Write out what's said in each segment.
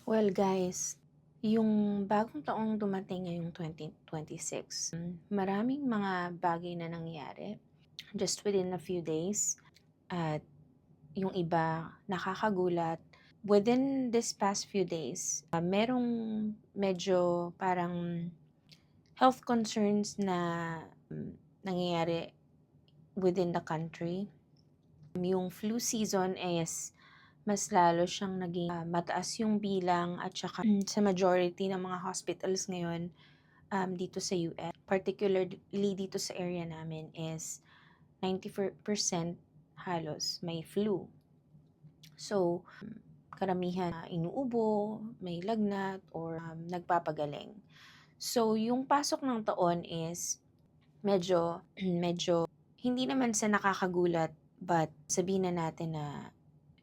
Well guys, yung bagong taong dumating ngayong 2026, maraming mga bagay na nangyari just within a few days at yung iba nakakagulat. Within this past few days, merong medyo parang health concerns na nangyayari within the country. Yung flu season is mas lalo siyang naging mataas yung bilang at saka sa majority ng mga hospitals ngayon dito sa US, particularly dito sa area namin is 90% halos may flu. So, karamihan inuubo, may lagnat, or nagpapagaling. So, yung pasok ng taon is medyo hindi naman sa nakakagulat, but sabihin na natin na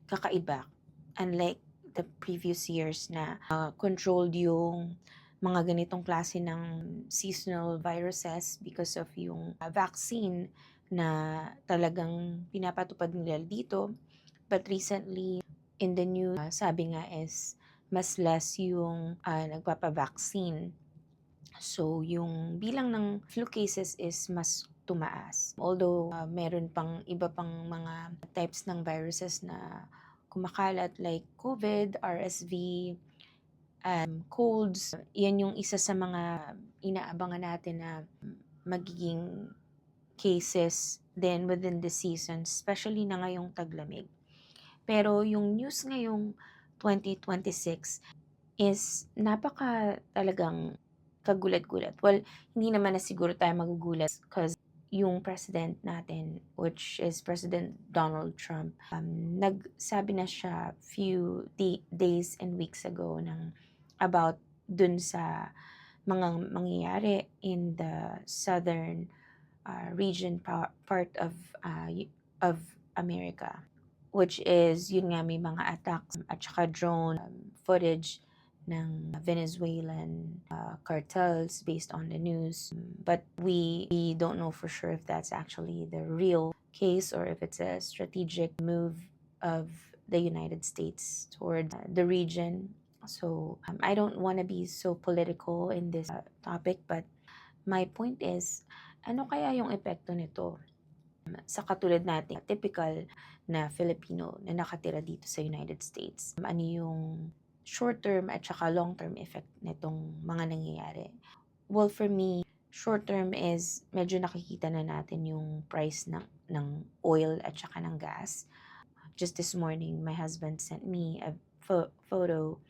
kakaiba. Unlike the previous years na controlled yung mga ganitong klase ng seasonal viruses because of yung vaccine na talagang pinapatupad nila dito. But recently, in the news, sabi nga is mas less yung nagpapavaccine. So, yung bilang ng flu cases is mas tumaas. Although, meron pang iba pang mga types ng viruses na kumakalat like COVID, RSV, colds. Yan yung isa sa mga inaabangan natin na magiging cases then within the season, especially na ngayong taglamig. Pero yung news ngayong 2026 is napaka talagang kagulat-gulat. Well, hindi naman na siguro tayo magugulat because yung president natin, which is President Donald Trump, nagsabi na siya few days and weeks ago about dun sa mga mangyayari in the southern region part of America, which is yun nga may mga attacks at saka drone footage ng Venezuelan cartels based on the news. But we don't know for sure if that's actually the real case or if it's a strategic move of the United States toward the region. So I don't want to be so political in this topic, but my point is, ano kaya yung epekto nito sa katulad natin, typical na Filipino na nakatira dito sa United States? Ano yung short-term at saka long-term effect nitong mga nangyayari? Well, for me, short-term is medyo nakikita na natin yung price ng oil at saka ng gas. Just this morning, my husband sent me a photo